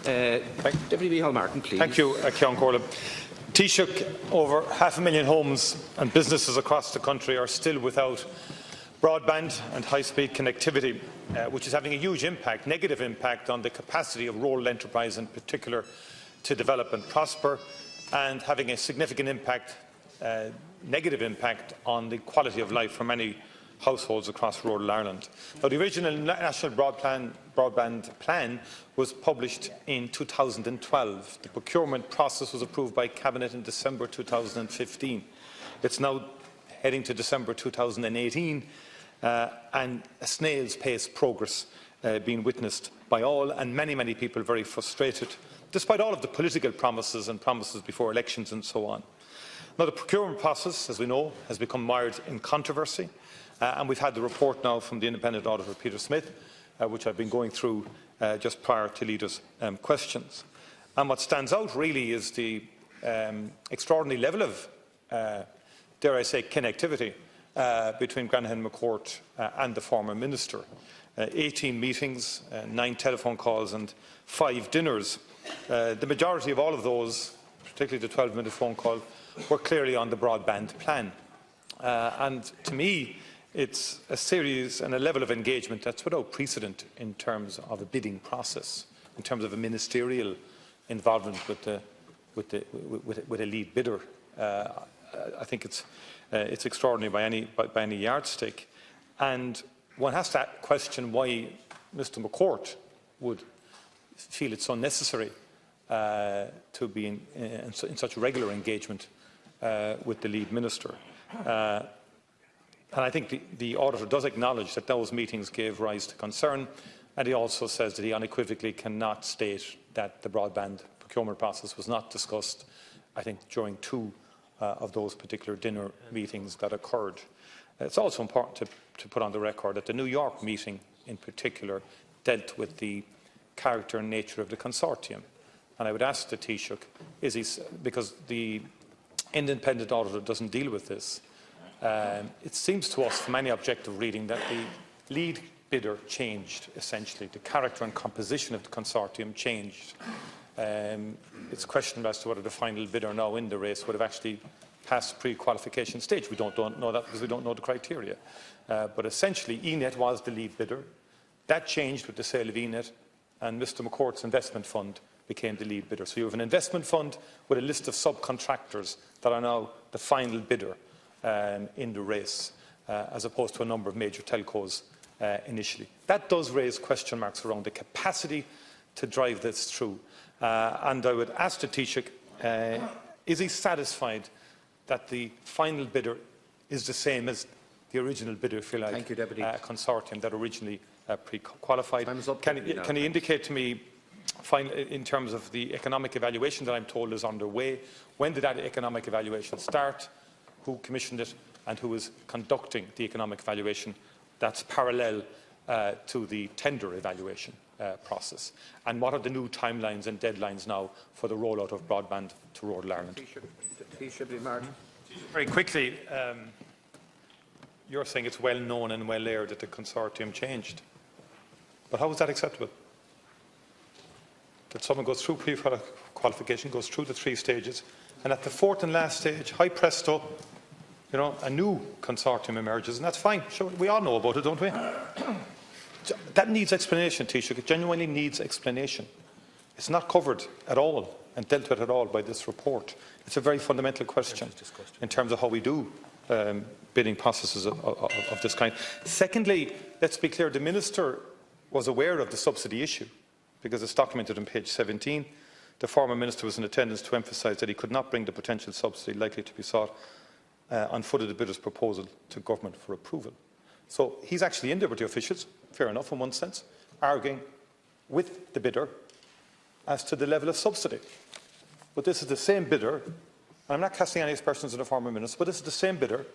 Deputy Micheál Martin, please. Thank you, Ceann Comhairle. Taoiseach, over 500,000 homes and businesses across the country are still without broadband and high-speed connectivity, which is having a huge impact, negative impact, on the capacity of rural enterprise in particular to develop and prosper, and having a significant impact, negative impact, on the quality of life for many households across rural Ireland. Now, the original National Broadband Plan was published in 2012. The procurement process was approved by Cabinet in December 2015. It's now heading to December 2018, and a snail's pace progress being witnessed by all, and many people very frustrated, despite all of the political promises and promises before elections and so on. Now, the procurement process, as we know, has become mired in controversy, and we've had the report now from the independent auditor Peter Smith, which I've been going through just prior to leaders' questions. And what stands out really is the extraordinary level of, dare I say, connectivity between Granaghan McCourt and the former minister. 18 meetings, 9 telephone calls and 5 dinners. The majority of all of those, particularly the 12-minute phone call, were clearly on the broadband plan. And to me, it's a series and a level of engagement that's without precedent in terms of a bidding process, in terms of a ministerial involvement with a lead bidder. I think it's extraordinary by any yardstick, and one has to question why Mr. McCourt would feel it's unnecessary to be in such regular engagement with the lead minister. And I think the auditor does acknowledge that those meetings gave rise to concern, and he also says that he unequivocally cannot state that the broadband procurement process was not discussed, I think, during 2 of those particular dinner meetings that occurred. It's also important to put on the record that the New York meeting in particular dealt with the character and nature of the consortium. And I would ask the Taoiseach, because the independent auditor doesn't deal with this, it seems to us from any objective reading that the lead bidder changed, essentially. The character and composition of the consortium changed. It's questionable as to whether the final bidder now in the race would have actually passed the pre-qualification stage. We don't know that because we don't know the criteria. But essentially, ENET was the lead bidder. That changed with the sale of ENET, and Mr. McCourt's investment fund became the lead bidder. So you have an investment fund with a list of subcontractors that are now the final bidder in the race, as opposed to a number of major telcos initially. That does raise question marks around the capacity to drive this through. And I would ask the Taoiseach, is he satisfied that the final bidder is the same as the original bidder, if you like, Thank you, Deputy. Consortium that originally pre-qualified? Can he indicate to me, in terms of the economic evaluation that I'm told is underway, when did that economic evaluation start, who commissioned it, and who is conducting the economic evaluation that's parallel to the tender evaluation process? And what are the new timelines and deadlines now for the rollout of broadband to rural Ireland? Very quickly, you're saying it's well known and well aired that the consortium changed. But how is that acceptable? That someone goes through pre-qualification, goes through the 3 stages, and at the 4th and last stage, hi presto, a new consortium emerges, and that's fine. Sure, we all know about it, don't we? That needs explanation, Taoiseach. It genuinely needs explanation. It's not covered at all and dealt with at all by this report. It's a very fundamental question in terms of how we do bidding processes of this kind. Secondly, let's be clear, the Minister was aware of the subsidy issue, because it's documented on page 17. The former Minister was in attendance to emphasise that he could not bring the potential subsidy likely to be sought on foot of the bidder's proposal to government for approval. So he's actually in there with the officials, fair enough in one sense, arguing with the bidder as to the level of subsidy. But this is the same bidder, and I'm not casting any aspersions on the former Minister, but this is the same bidder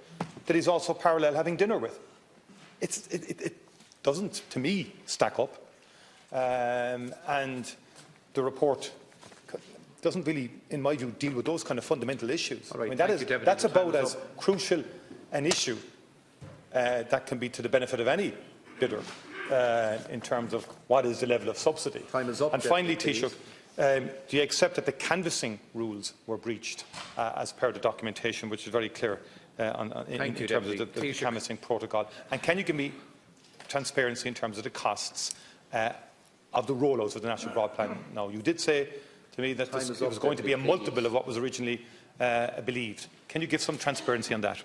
that he's also parallel having dinner with. It doesn't, to me, stack up. And the report doesn't really, in my view, deal with those kind of fundamental issues. Right, I mean, that's about as crucial an issue that can be to the benefit of any bidder in terms of what is the level of subsidy. Time is up. And finally, Taoiseach, do you accept that the canvassing rules were breached as per the documentation, which is very clear in terms of the canvassing protocol? And can you give me transparency in terms of the costs of the rollouts of the National Broadband Plan? Now, you did say to me that it was going to be a multiple of what was originally believed. Can you give some transparency on that?